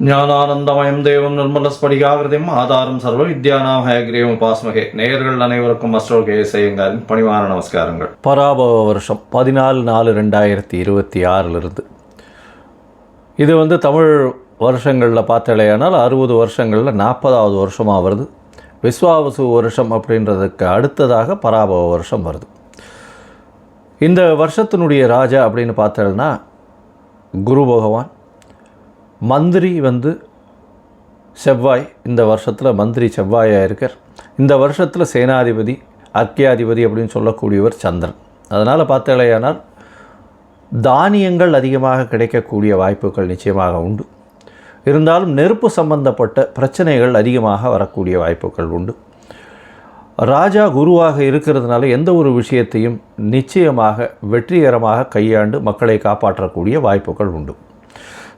ஞானானந்தமயம் தேவம் நிர்மலஸ்படிகாகிருதியும் ஆதாரம் சர்வ வித்யானாம் ஹயக்ரீவம் உபாஸ்மகே. நேயர்கள் அனைவருக்கும் அஸ்ட்ரோ கேஎஸ்ஐயங்காரின் பணிவான நமஸ்காரங்கள். பராபவ வருஷம் 14/4/2026 இது தமிழ் வருஷங்களில் பார்த்தலையானால் 60 வருஷங்களில் 40வது வருஷமாக வருது. விஸ்வாவசு வருஷம் அப்படின்றதுக்கு அடுத்ததாக பராபவ வருஷம் வருது. இந்த வருஷத்தினுடைய ராஜா அப்படின்னு பார்த்தோன்னா குரு பகவான். மந்திரி செவ்வாய். இந்த வருஷத்தில் மந்திரி செவ்வாயாக இருக்கார். இந்த வருஷத்தில் சேனாதிபதி அர்க்கியாதிபதி அப்படின்னு சொல்லக்கூடியவர் சந்திரன். அதனால் பார்த்தலையானால் தானியங்கள் அதிகமாக கிடைக்கக்கூடிய வாய்ப்புகள் நிச்சயமாக உண்டு. இருந்தாலும் நெருப்பு சம்பந்தப்பட்ட பிரச்சனைகள் அதிகமாக வரக்கூடிய வாய்ப்புகள் உண்டு. ராஜா குருவாக இருக்கிறதுனால எந்த ஒரு விஷயத்தையும் நிச்சயமாக வெற்றிகரமாக கையாண்டு மக்களை காப்பாற்றக்கூடிய வாய்ப்புகள் உண்டு.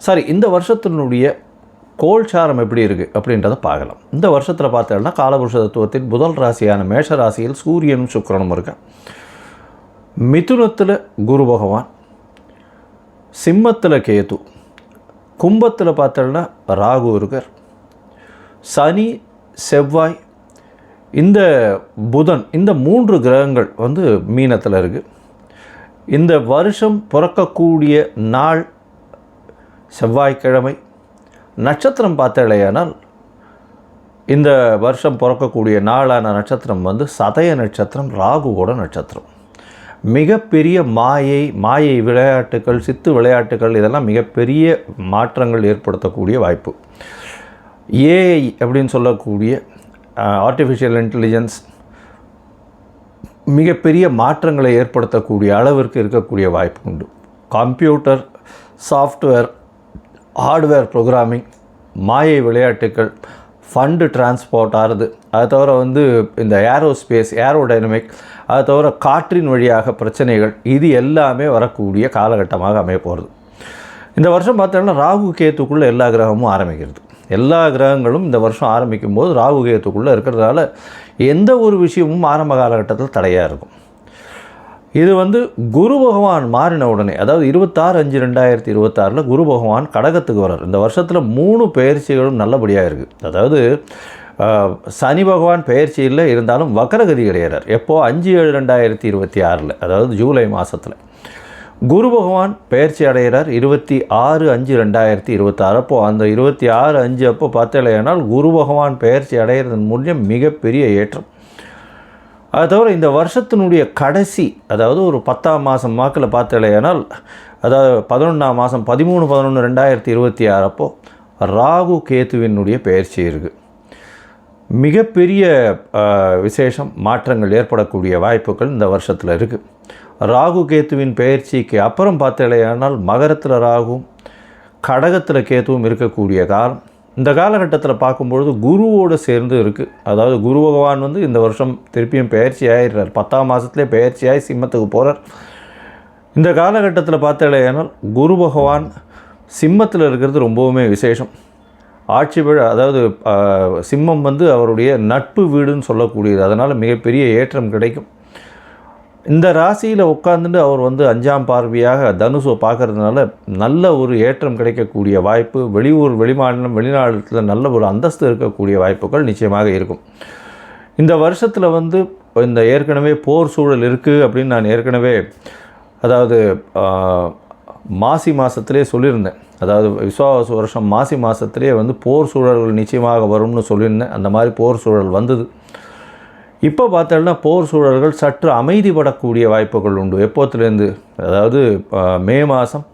சரி, இந்த வருஷத்தினுடைய கோல்சாரம் எப்படி இருக்குது அப்படின்றத பார்க்கலாம். இந்த வருஷத்தில் பார்த்தோம்னா காலபுருஷ தத்துவத்தின் முதல் ராசியான மேஷ ராசியில் சூரியனும் சுக்கிரனும் இருக்க, மிதுனத்தில் குரு பகவான், சிம்மத்தில் கேது, கும்பத்தில் பார்த்தோம்னா ராகு இருக்கார், சனி செவ்வாய் இந்த புதன் இந்த 3 கிரகங்கள் மீனத்தில் இருக்குது. இந்த வருஷம் பிறக்கக்கூடிய நாள் செவ்வாய்க்கிழமை. நட்சத்திரம் பார்த்தலையானால் இந்த வருஷம் பிறக்கக்கூடிய நாளான நட்சத்திரம் சதய நட்சத்திரம், ராகுவோட நட்சத்திரம். மிகப்பெரிய மாயை விளையாட்டுகள், சித்து விளையாட்டுகள், இதெல்லாம் மிகப்பெரிய மாற்றங்கள் ஏற்படுத்தக்கூடிய வாய்ப்பு. ஏஐ அப்படின்னு சொல்லக்கூடிய ஆர்டிஃபிஷியல் இன்டெலிஜென்ஸ் மிகப்பெரிய மாற்றங்களை ஏற்படுத்தக்கூடிய அளவிற்கு இருக்கக்கூடிய வாய்ப்பு உண்டு. கம்ப்யூட்டர், சாஃப்ட்வேர், ஹார்ட்வேர் ப்ரோக்ராமிங், மாயை விளையாட்டுகள், ஃபண்டு டிரான்ஸ்போர்ட் ஆகுது. அது தவிர இந்த ஏரோஸ்பேஸ், ஏரோடைனமிக், அது தவிர காற்றின் வழியாக பிரச்சனைகள், இது எல்லாமே வரக்கூடிய காலகட்டமாக அமைய போகிறது. இந்த வருஷம் பார்த்தோம்னா ராகு கேத்துக்குள்ளே எல்லா கிரகமும் ஆரம்பிக்கிறது. எல்லா கிரகங்களும் இந்த வருஷம் ஆரம்பிக்கும் போது ராகு கேத்துக்குள்ளே இருக்கிறதால எந்த ஒரு விஷயமும் ஆரம்ப காலகட்டத்தில் தடையாக இருக்கும். இது குரு பகவான் மாறின உடனே, அதாவது 26/5/2026 குரு பகவான் கடகத்துக்கு வர்றார். இந்த வருஷத்தில் 3 பெயர்ச்சிகளும் நல்லபடியாக இருக்குது. அதாவது சனி பகவான் பெயர்ச்சியில் இருந்தாலும் வக்கரகதி கிடையாது. எப்போது 5/7/2026 அதாவது ஜூலை மாதத்தில் குரு பகவான் பெயர்ச்சி அடைகிறார். 26/5/2026 அப்போது அந்த 26/5 அப்போ பார்த்தலையானால் குரு பகவான் பெயர்ச்சி அடைகிறதன் மூலம் மிகப்பெரிய ஏற்றம். அது தவிர இந்த வருஷத்தினுடைய கடைசி, அதாவது ஒரு 10ஆம் மாதம் வாக்கில் பார்த்தலையானால், அதாவது 11ஆம் மாதம் 13/11/2026 அப்போது ராகு கேத்துவினுடைய பெயர்ச்சி இருக்குது. மிகப்பெரிய விசேஷம், மாற்றங்கள் ஏற்படக்கூடிய வாய்ப்புகள் இந்த வருஷத்தில் இருக்குது. ராகு கேத்துவின் பெயர்ச்சிக்கு அப்புறம் பார்த்தலையானால் மகரத்தில் ராகுவும் கடகத்தில் கேத்துவும் இருக்கக்கூடிய காலம். இந்த காலகட்டத்தில் பார்க்கும்பொழுது குருவோடு சேர்ந்து இருக்குது. அதாவது குரு பகவான் இந்த வருஷம் திருப்பியும் பெயர்ச்சி ஆகிடுறார். 10ஆம் மாதத்துலேயே பெயர்ச்சியாகி சிம்மத்துக்கு போகிறார். இந்த காலகட்டத்தில் பார்த்தலையானால் குரு பகவான் சிம்மத்தில் இருக்கிறது ரொம்பவுமே விசேஷம். ஆட்சி விழா, அதாவது சிம்மம் அவருடைய நட்பு வீடுன்னு சொல்லக்கூடியது. அதனால் மிகப்பெரிய ஏற்றம் கிடைக்கும். இந்த ராசியில் உட்காந்துட்டு அவர் 5ஆம் பார்வையாக தனுசை பார்க்கறதுனால நல்ல ஒரு ஏற்றம் கிடைக்கக்கூடிய வாய்ப்பு. வெளியூர், வெளிமாநிலம், வெளிநாட்டில் நல்ல ஒரு அந்தஸ்து இருக்கக்கூடிய வாய்ப்புகள் நிச்சயமாக இருக்கும். இந்த வருஷத்தில் இந்த ஏற்கனவே போர் சூழல் இருக்குது அப்படின்னு நான் ஏற்கனவே, அதாவது மாசி மாதத்திலே சொல்லியிருந்தேன். அதாவது விஸ்வாவசு வருஷம் மாசி மாதத்திலே போர் சூழல்கள் நிச்சயமாக வரும்னு சொல்லியிருந்தேன். அந்த மாதிரி போர் சூழல் வந்தது. இப்போ பார்த்தோம்னா போர் சூழல்கள் சற்று அமைதிப்படக்கூடிய வாய்ப்புகள் உண்டு. எப்போத்துலேருந்து, அதாவது மே மாதம்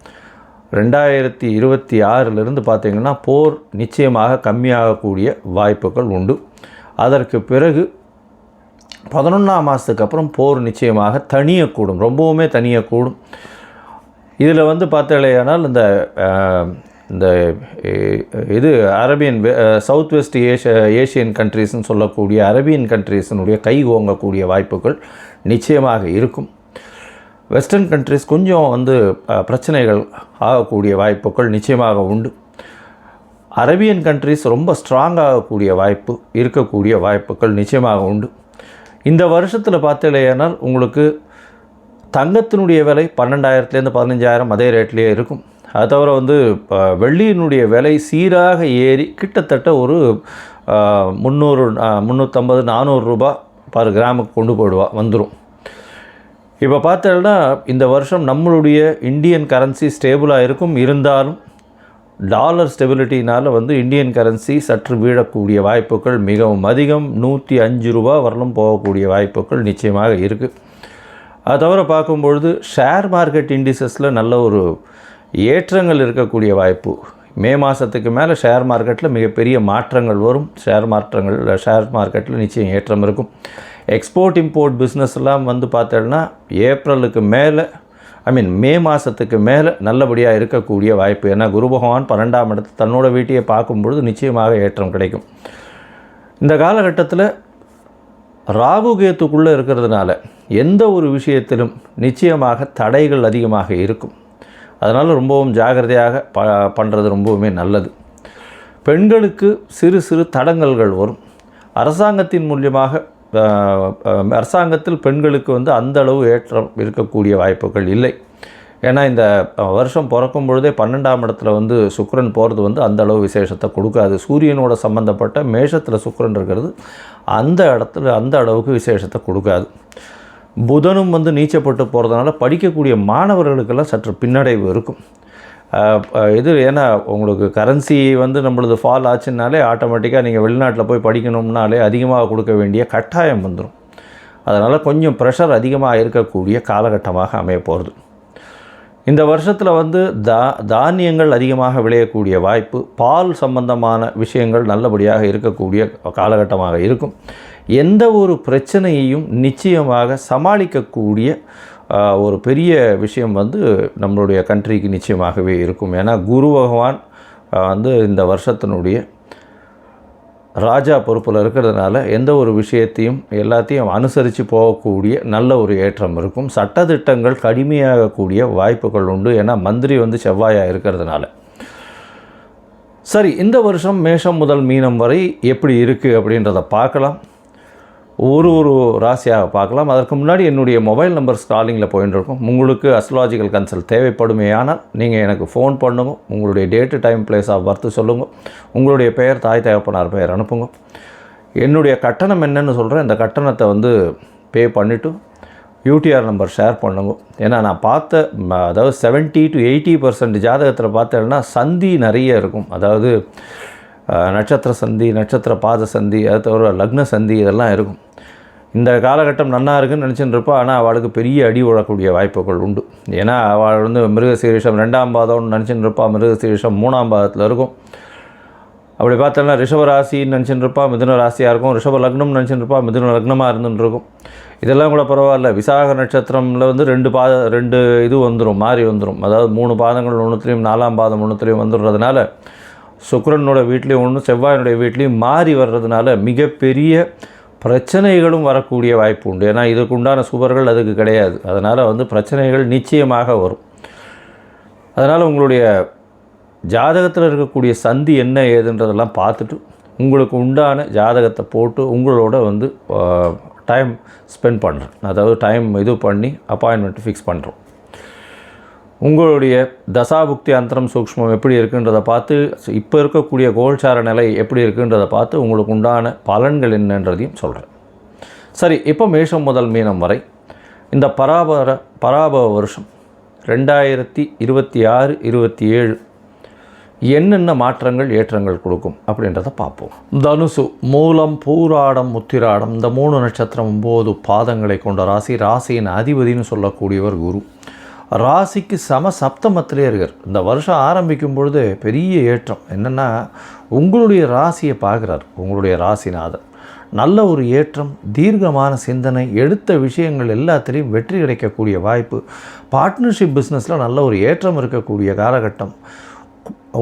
2026 பார்த்திங்கன்னா போர் நிச்சயமாக கம்மியாகக்கூடிய வாய்ப்புகள் உண்டு. அதற்கு பிறகு 11ஆம் மாதத்துக்கு அப்புறம் போர் நிச்சயமாக தணியக்கூடும், ரொம்பவுமே தணியக்கூடும். இதில் பார்த்தலையானால் இந்த இது அரேபியன், சவுத் வெஸ்ட் ஏஷியன் கண்ட்ரீஸ்ன்னு சொல்லக்கூடிய அரேபியன் கண்ட்ரீஸினுடைய கை ஓங்கக்கூடிய வாய்ப்புகள் நிச்சயமாக இருக்கும். வெஸ்டர்ன் கண்ட்ரீஸ் கொஞ்சம் பிரச்சனைகள் ஆகக்கூடிய வாய்ப்புகள் நிச்சயமாக உண்டு. அரேபியன் கண்ட்ரீஸ் ரொம்ப ஸ்ட்ராங் ஆகக்கூடிய வாய்ப்பு இருக்கக்கூடிய வாய்ப்புகள் நிச்சயமாக உண்டு. இந்த வருஷத்தில் பார்த்தலையானால் உங்களுக்கு தங்கத்தினுடைய விலை 12,000 15,000 அதே ரேட்லேயே இருக்கும். அது தவிர வந்து வெள்ளியினுடைய விலை சீராக ஏறி கிட்டத்தட்ட ஒரு 350 400 ரூபா பர் கிராமுக்கு கொண்டு வந்துடும். இப்போ பார்த்தோன்னா இந்த வருஷம் நம்மளுடைய இந்தியன் கரன்சி ஸ்டேபிளாக இருக்கும். இருந்தாலும் டாலர் ஸ்டெபிலிட்டினால் வந்து இந்தியன் கரன்சி சற்று வீழக்கூடிய வாய்ப்புகள் மிகவும் அதிகம். 105 ரூபா வரலும் போகக்கூடிய வாய்ப்புகள் நிச்சயமாக இருக்குது. அது தவிர பார்க்கும்பொழுது ஷேர் மார்க்கெட் இண்டிசஸில் நல்ல ஒரு ஏற்றங்கள் இருக்கக்கூடிய வாய்ப்பு. மே மாதத்துக்கு மேலே ஷேர் மார்க்கெட்டில் மிகப்பெரிய மாற்றங்கள் வரும். ஷேர் மார்க்கெட்டில் நிச்சயம் ஏற்றம் இருக்கும். எக்ஸ்போர்ட் இம்போர்ட் பிஸ்னஸ்லாம் வந்து பார்த்தோன்னா ஏப்ரலுக்கு மேலே மே மாதத்துக்கு மேலே நல்லபடியாக இருக்கக்கூடிய வாய்ப்பு. ஏன்னா குரு பகவான் 12ஆம் இடத்து தன்னோட வீட்டையே பார்க்கும்பொழுது நிச்சயமாக ஏற்றம் கிடைக்கும். இந்த காலகட்டத்தில் ராகு கேத்துக்குள்ளே இருக்கிறதுனால எந்த ஒரு விஷயத்திலும் நிச்சயமாக தடைகள் அதிகமாக இருக்கும். அதனால் ரொம்பவும் ஜாகிரதையாக பண்ணுறது ரொம்பவுமே நல்லது. பெண்களுக்கு சிறு சிறு தடங்கல்கள் வரும். அரசாங்கத்தின் மூலியமாக அரசாங்கத்தில் பெண்களுக்கு வந்து அந்த அளவு ஏற்றம் இருக்கக்கூடிய வாய்ப்புகள் இல்லை. ஏன்னா இந்த வருஷம் பிறக்கும் பொழுதே 12ஆம் இடத்துல வந்து சுக்கிரன் போகிறது வந்து அந்த அளவு விசேஷத்தை கொடுக்காது. சூரியனோட சம்மந்தப்பட்ட மேஷத்தில் சுக்கிரன் இருக்கிறது அந்த அளவுக்கு விசேஷத்தை கொடுக்காது. புதனும் வந்து நீச்சப்பட்டு போகிறதுனால படிக்கக்கூடிய மாணவர்களுக்கெல்லாம் சற்று பின்னடைவு இருக்கும். ஏன்னா உங்களுக்கு கரன்சி வந்து நம்மளது ஃபால் ஆச்சுன்னாலே ஆட்டோமேட்டிக்காக நீங்கள் வெளிநாட்டில் போய் படிக்கணும்னாலே அதிகமாக கொடுக்க வேண்டிய கட்டாயம் வந்துடும். அதனால் கொஞ்சம் ப்ரெஷர் அதிகமாக இருக்கக்கூடிய காலகட்டமாக அமைய போகிறது. இந்த வருஷத்தில் வந்து தானியங்கள் அதிகமாக விளையக்கூடிய வாய்ப்பு, பால் சம்பந்தமான விஷயங்கள் நல்லபடியாக இருக்கக்கூடிய காலகட்டமாக இருக்கும். எந்த ஒரு பிரச்சனையையும் நிச்சயமாக சமாளிக்கக்கூடிய ஒரு பெரிய விஷயம் வந்து நம்மளுடைய கண்ட்ரிக்கு நிச்சயமாகவே இருக்கும். ஏன்னா குரு பகவான் வந்து இந்த வருஷத்தினுடைய ராஜா பொறுப்பில் இருக்கிறதுனால எந்த ஒரு விஷயத்தையும் எல்லாத்தையும் அனுசரித்து போகக்கூடிய நல்ல ஒரு ஏற்றம் இருக்கும். சட்டத்திட்டங்கள் கடுமையாகக்கூடிய வாய்ப்புகள் உண்டு. ஏன்னா மந்திரி வந்து செவ்வாயாக இருக்கிறதுனால. சரி, இந்த வருஷம் மேஷம் முதல் மீனம் வரை எப்படி இருக்குது அப்படின்றத பார்க்கலாம். ஒரு ராசியாக பார்க்கலாம். அதற்கு முன்னாடி என்னுடைய மொபைல் நம்பர் ஸ்க்ராலிங்கில் போயின்னு இருக்கும். உங்களுக்கு அஸ்ட்ராலஜிக்கல் கன்சல்ட் தேவைப்படுமே ஆனால் நீங்கள் எனக்கு ஃபோன் பண்ணுங்க. உங்களுடைய date time place of birth சொல்லுங்கள். உங்களுடைய பெயர் தாய் தகப்பனார் பெயர் அனுப்புங்க. என்னுடைய கட்டணம் என்னன்னு சொல்கிறேன். இந்த கட்டணத்தை வந்து பே பண்ணிவிட்டு யூடிஆர் நம்பர் ஷேர் பண்ணுங்க. ஏன்னா நான் பார்த்த அதாவது 70 to 80% ஜாதகத்தில் பார்த்தேன்னா சந்தி நிறைய இருக்கும். அதாவது நட்சத்திர சந்தி, நட்சத்திர பாத சந்தி, அது தவிர லக்ன சந்தி இதெல்லாம் இருக்கும். இந்த காலகட்டம் நன்னா இருக்குன்னு நினச்சிட்டு இருப்பா. ஆனால் அவளுக்கு பெரிய அடி விழக்கூடிய வாய்ப்புகள் உண்டு. ஏன்னா அவள் வந்து மிருகசீரிஷம் 2ஆம் பாதம்னு நினச்சிட்டு இருப்பா. மிருகசீரிஷம் 3ஆம் பாதத்தில் இருக்கும். அப்படி பார்த்தோன்னா ரிஷபராசின்னு நினச்சிட்டு இருப்பா, மிதுன ராசியாக இருக்கும். ரிஷப லக்னம்னு நினச்சிட்டு இருப்பா, மிதுன லக்னமாக இருந்துட்டு இருக்கும். இதெல்லாம் கூட பரவாயில்ல. விசாக நட்சத்திரமில் வந்து 2 இது வந்துடும், மாறி வந்துடும். அதாவது 3 பாதங்கள் ஒன்றுத்துலேயும் 4ஆம் பாதம் ஒன்றுத்துலேயும் வந்துடுறதுனால சுக்கிரனோட வீட்லேயும் ஒன்று செவ்வாயினுடைய வீட்லேயும் மாறி வர்றதுனால மிகப்பெரிய பிரச்சனைகளும் வரக்கூடிய வாய்ப்பு உண்டு. ஏன்னா இதுக்கு உண்டான சுபர்கள் அதுக்கு கிடையாது. அதனால் வந்து பிரச்சனைகள் நிச்சயமாக வரும். அதனால் உங்களுடைய ஜாதகத்தில் இருக்கக்கூடிய சந்தி என்ன ஏதுன்றதெல்லாம் பார்த்துட்டு உங்களுக்கு உண்டான ஜாதகத்தை போட்டு உங்களோட வந்து டைம் ஸ்பெண்ட் பண்ணுறேன். அதாவது டைம் இது பண்ணி அப்பாயின்மெண்ட் ஃபிக்ஸ் பண்ணுறோம். உங்களுடைய தசாபுக்தி அந்தரம் சூக்ஷ்மம் எப்படி இருக்குன்றதை பார்த்து, இப்போ இருக்கக்கூடிய கோல்சார நிலை எப்படி இருக்குன்றதை பார்த்து உங்களுக்கு உண்டான பலன்கள் என்னன்றதையும் சொல்கிறேன். சரி, இப்போ மேஷம் முதல் மீனம் வரை இந்த பராபவ வருஷம் 2026-27 என்னென்ன மாற்றங்கள் ஏற்றங்கள் கொடுக்கும் அப்படின்றத பார்ப்போம். தனுசு, மூலம், பூராடம், உத்திராடம் இந்த 3 நட்சத்திரம் 9 பாதங்களை கொண்ட ராசி. ராசியின் அதிபதினு சொல்லக்கூடியவர் குரு. ராசிக்கு சப்தமத்திலே இருக்கார். இந்த வருஷம் ஆரம்பிக்கும் பொழுது பெரிய ஏற்றம் என்னென்னா உங்களுடைய ராசியை பார்க்குறார். உங்களுடைய ராசிநாதர் நல்ல ஒரு ஏற்றம், தீர்க்கமான சிந்தனை, எடுத்த விஷயங்கள் எல்லாத்துலேயும் வெற்றி கிடைக்கக்கூடிய வாய்ப்பு. பார்ட்னர்ஷிப் பிஸ்னஸில் நல்ல ஒரு ஏற்றம் இருக்கக்கூடிய காலகட்டம்.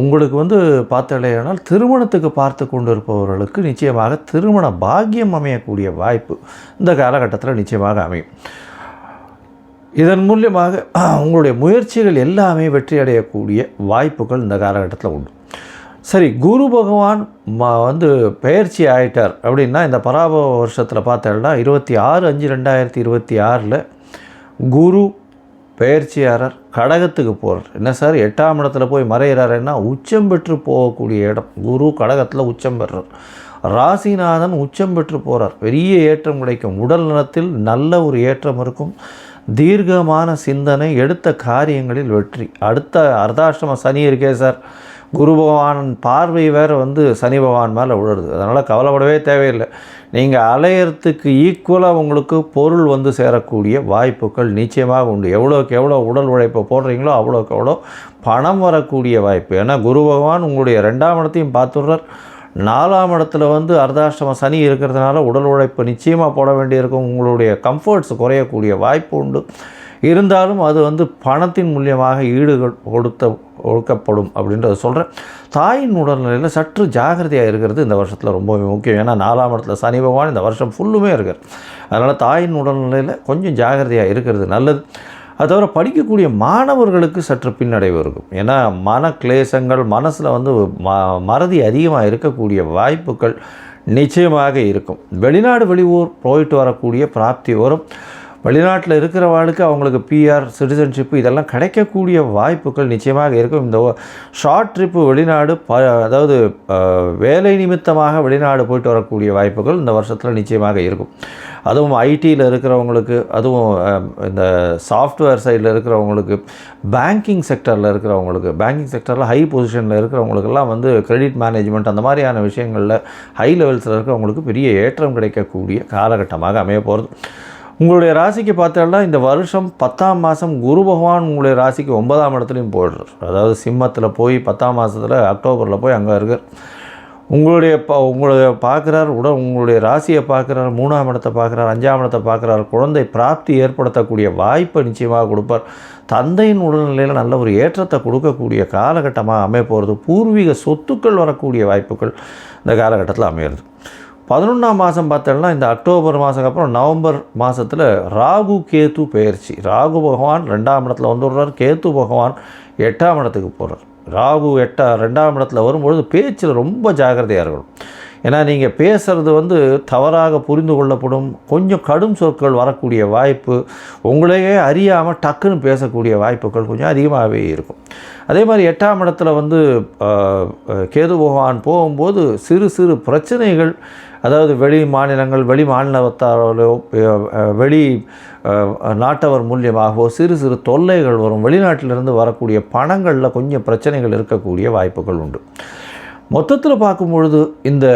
உங்களுக்கு வந்து பார்த்தாலேயானால் திருமணத்துக்கு பார்த்து கொண்டு இருப்பவர்களுக்கு நிச்சயமாக திருமண பாக்கியம் அமையக்கூடிய வாய்ப்பு இந்த காலகட்டத்தில் நிச்சயமாக அமையும். இதன் மூலியமாக உங்களுடைய முயற்சிகள் எல்லாமே வெற்றி அடையக்கூடிய வாய்ப்புகள் இந்த காலகட்டத்தில் உண்டு. சரி, குரு பகவான் வந்து பெயர்ச்சி ஆகிட்டார் அப்படின்னா இந்த பராபவ வருஷத்தில் பார்த்தோம்னா 26/5/2026 குரு பெயர்ச்சியாளர் கடகத்துக்கு போகிறார். என்ன சார் 8ஆம் இடத்துல போய் மறைகிறாருன்னா உச்சம் பெற்று போகக்கூடிய இடம். குரு கடகத்தில் உச்சம் பெறுறார். ராசிநாதன் உச்சம் பெற்று போகிறார். பெரிய ஏற்றம் கிடைக்கும். உடல் நலத்தில் நல்ல ஒரு ஏற்றம் இருக்கும். தீர்க்கமான சிந்தனை, எடுத்த காரியங்களில் வெற்றி. அடுத்த அர்த்தாஷ்டம சனி இருக்கே சார், குரு பகவான் பார்வை வேறு சனி பகவான் மேலே விழுறது. அதனால் கவலைப்படவே தேவையில்லை. நீங்கள் அலையறதுக்கு ஈக்குவலாக உங்களுக்கு பொருள் சேரக்கூடிய வாய்ப்புகள் நிச்சயமாக உண்டு. எவ்வளோக்கு எவ்வளோ உடல் உழைப்பை போடுறீங்களோ அவ்வளோக்கு எவ்வளோ பணம் வரக்கூடிய வாய்ப்பு. ஏன்னா குரு பகவான் உங்களுடைய 2ஆம் இடத்தையும் பார்த்துடுறார். 4ஆம் இடத்துல அர்த்தாஷ்டம சனி இருக்கிறதுனால உடல் உழைப்பு நிச்சயமாக போட வேண்டியிருக்கும். உங்களுடைய கம்ஃபர்ட்ஸ் குறையக்கூடிய வாய்ப்பு உண்டு. இருந்தாலும் அது பணத்தின் மூலியமாக ஒடுக்கப்படும் அப்படின்றத சொல்கிறேன். தாயின் உடல்நிலையில் சற்று ஜாகிரதையாக இருக்கிறது இந்த வருஷத்தில் ரொம்ப முக்கியம். ஏன்னா 4ஆம் இடத்துல சனி பகவான் இந்த வருஷம் ஃபுல்லுமே இருக்கார். அதனால் தாயின் உடல்நிலையில் கொஞ்சம் ஜாகிரதையாக இருக்கிறது நல்லது. அது தவிர படிக்கக்கூடிய மாணவர்களுக்கு சற்று பின்னடைவு இருக்கும். ஏன்னா மன கிளேசங்கள், மனசில் மறதி அதிகமாக இருக்கக்கூடிய வாய்ப்புகள் நிச்சயமாக இருக்கும். வெளிநாடு வெளியூர் போயிட்டு வரக்கூடிய பிராப்தி வரும். வெளிநாட்டில் இருக்கிறவாளுக்கு அவங்களுக்கு பிஆர், சிட்டிசன்ஷிப்பு இதெல்லாம் கிடைக்கக்கூடிய வாய்ப்புகள் நிச்சயமாக இருக்கும். இந்த ஷார்ட் ட்ரிப்பு வெளிநாடு அதாவது வேலை நிமித்தமாக வெளிநாடு போயிட்டு வரக்கூடிய வாய்ப்புகள் இந்த வருஷத்தில் நிச்சயமாக இருக்கும். அதுவும் ஐடியில் இருக்கிறவங்களுக்கு, அதுவும் இந்த சாஃப்ட்வேர் சைடில் இருக்கிறவங்களுக்கு, பேங்கிங் செக்டரில் இருக்கிறவங்களுக்கு, பேங்கிங் செக்டரில் ஹை பொசிஷனில் இருக்கிறவங்களுக்கெல்லாம் கிரெடிட் மேனேஜ்மெண்ட் அந்த மாதிரியான விஷயங்களில் ஹை லெவல்ஸில் இருக்கிறவங்களுக்கு பெரிய ஏற்றம் கிடைக்கக்கூடிய காலகட்டமாக அமைய போகிறது. உங்களுடைய ராசிக்கு பார்த்தோம்னா இந்த வருஷம் 10ஆம் மாதம் குரு பகவான் உங்களுடைய ராசிக்கு 9ஆம் இடத்துலையும் போடுறார். அதாவது சிம்மத்தில் போய் 10ஆம் மாதத்தில் அக்டோபரில் போய் அங்கே இருக்கார். உங்களுடைய பார்க்குறார். உங்களுடைய ராசியை பார்க்குறார், 3ஆம் இடத்தை பார்க்குறார், 5ஆம் இடத்தை பார்க்குறார். குழந்தை பிராப்தி ஏற்படுத்தக்கூடிய வாய்ப்பை நிச்சயமாக கொடுப்பார். தந்தையின் உடல்நிலையில் நல்ல ஒரு ஏற்றத்தை கொடுக்கக்கூடிய காலகட்டமாக அமைய போகிறது. பூர்வீக சொத்துக்கள் வரக்கூடிய வாய்ப்புகள் இந்த காலகட்டத்தில் அமையிறது. 11ஆம் மாதம் பார்த்தோம்னா இந்த அக்டோபர் மாதத்துக்கு அப்புறம் நவம்பர் மாதத்தில் ராகு கேத்து பெயர்ச்சி. ராகு பகவான் 2ஆம் இடத்துல வந்துடுறார். கேத்து பகவான் 8ஆம் இடத்துக்கு போகிறார். ராகு 2ஆம் இடத்துல வரும்பொழுது பேச்சில் ரொம்ப ஜாக்கிரதையாக இருக்கணும். ஏன்னா நீங்கள் பேசுகிறது தவறாக புரிந்து கொள்ளப்படும். கொஞ்சம் கடும் சொற்கள் வரக்கூடிய வாய்ப்பு, உங்களையே அறியாமல் டக்குன்னு பேசக்கூடிய வாய்ப்புகள் கொஞ்சம் அதிகமாகவே இருக்கும். அதே மாதிரி 8ஆம் இடத்துல கேது பகவான் போகும்போது சிறு சிறு பிரச்சனைகள், அதாவது வெளி மாநிலங்கள், வெளி மாநிலத்தாரோ, வெளி நாட்டவர் மூலியமாகவோ சிறு சிறு தொல்லைகள் வரும். வெளிநாட்டிலிருந்து வரக்கூடிய பணங்களில் கொஞ்சம் பிரச்சனைகள் இருக்கக்கூடிய வாய்ப்புகள் உண்டு. மொத்தத்தில் பார்க்கும்பொழுது இந்த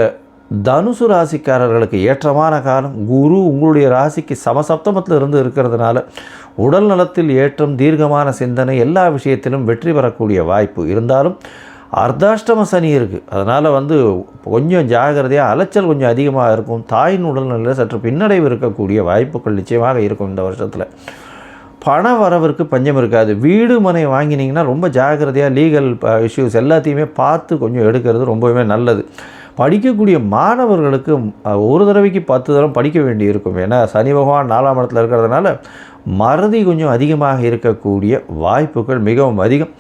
தனுசு ராசிக்காரர்களுக்கு ஏற்றமான காலம். குரு உங்களுடைய ராசிக்கு சமசப்தமத்தில் இருந்து இருக்கிறதுனால உடல் நலத்தில் ஏற்றம், தீர்க்கமான சிந்தனை, எல்லா விஷயத்திலும் வெற்றி பெறக்கூடிய வாய்ப்பு இருந்தாலும் அர்த்தாஷ்டம சனி இருக்குது. அதனால் கொஞ்சம் ஜாகிரதையாக, அலைச்சல் கொஞ்சம் அதிகமாக இருக்கும். தாயின் உடல்நிலையில் சற்று பின்னடைவு இருக்கக்கூடிய வாய்ப்புகள் நிச்சயமாக இருக்கும். இந்த வருஷத்தில் பண வரவிற்கு பஞ்சம் இருக்காது. வீடு மனை வாங்கினீங்கன்னா ரொம்ப ஜாகிரதையாக லீகல் இஷ்யூஸ் எல்லாத்தையுமே பார்த்து கொஞ்சம் எடுக்கிறது ரொம்பவே நல்லது. படிக்கக்கூடிய மாணவர்களுக்கு ஒரு தடவைக்கு 10 தடவை படிக்க வேண்டி இருக்கும். ஏன்னா சனி பகவான் 4ஆம் இடத்துல இருக்கிறதுனால மறதி கொஞ்சம் அதிகமாக இருக்கக்கூடிய வாய்ப்புகள் மிகவும் அதிகம்.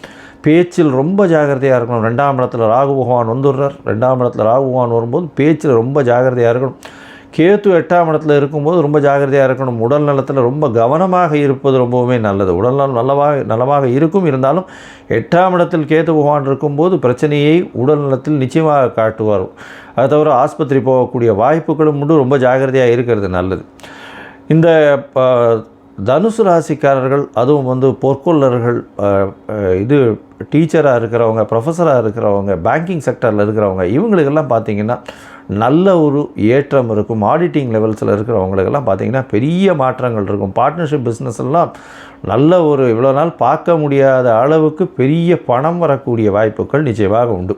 பேச்சில் ரொம்ப ஜாகிரதையாக இருக்கணும். 2ஆம் இடத்துல ராகு பகவான் வந்துடுறார். 2ஆம் இடத்துல ராகு பகவான் வரும்போது பேச்சில் ரொம்ப ஜாகிரதையாக இருக்கணும். கேத்து 8ஆம் இடத்துல இருக்கும்போது ரொம்ப ஜாகிரதையாக இருக்கணும். உடல் நலத்தில் ரொம்ப கவனமாக இருப்பது ரொம்பவுமே நல்லது. உடல் நலம் நலமாக இருக்கும். இருந்தாலும் 8ஆம் இடத்தில் கேத்து பகவான் இருக்கும்போது பிரச்சனையை உடல் நலத்தில் நிச்சயமாக காட்டுவார். அது தவிர ஆஸ்பத்திரி போகக்கூடிய வாய்ப்புகளும் உண்டு. ரொம்ப ஜாகிரதையாக இருக்கிறது நல்லது. இந்த தனுசு ராசிக்காரர்கள், அதுவும் பொற்கொள்ளர்கள், டீச்சராக இருக்கிறவங்க, ப்ரொஃபஸராக இருக்கிறவங்க, பேங்கிங் செக்டரில் இருக்கிறவங்க, இவங்களுக்கெல்லாம் பார்த்திங்கன்னா நல்ல ஒரு ஏற்றம் இருக்கும். ஆடிட்டிங் லெவல்ஸில் இருக்கிறவங்களுக்கெல்லாம் பார்த்திங்கன்னா பெரிய மாற்றங்கள் இருக்கும். பார்ட்னர்ஷிப் பிஸ்னஸ்லாம் நல்ல ஒரு இவ்வளோ நாள் பார்க்க முடியாத அளவுக்கு பெரிய பணம் வரக்கூடிய வாய்ப்புகள் நிச்சயமாக உண்டு.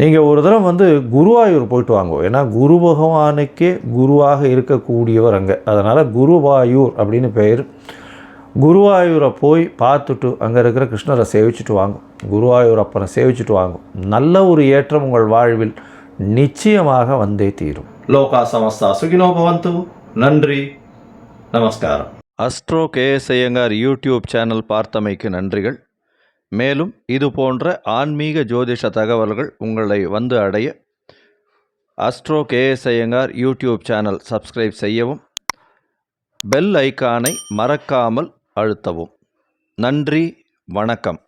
நீங்கள் ஒரு தடவை குருவாயூர் போயிட்டு வாங்க. ஏன்னா குரு பகவானுக்கே குருவாக இருக்கக்கூடியவர் அங்கே. அதனால் குருவாயூர் அப்படின்னு பெயர். குருவாயூரை போய் பார்த்துட்டு அங்கே இருக்கிற கிருஷ்ணரை சேவிச்சுட்டு வாங்க. குருவாயூர் அப்பனை சேவிச்சுட்டு வாங்க. நல்ல ஒரு ஏற்றம் உங்கள் வாழ்வில் நிச்சயமாக வந்தே தீரும். லோகா சமஸ்தா சுகினோ பவந்து. நன்றி, நமஸ்காரம். Astro KS Iyengar YouTube channel பார்த்தமைக்கு நன்றிகள். மேலும் இது போன்ற ஆன்மீக ஜோதிஷ தகவல்கள் உங்களை அடைய Astro KS Iyengar YouTube channel subscribe செய்யவும், பெல் ஐக்கானை மறக்காமல் அழுத்தவும். நன்றி, வணக்கம்.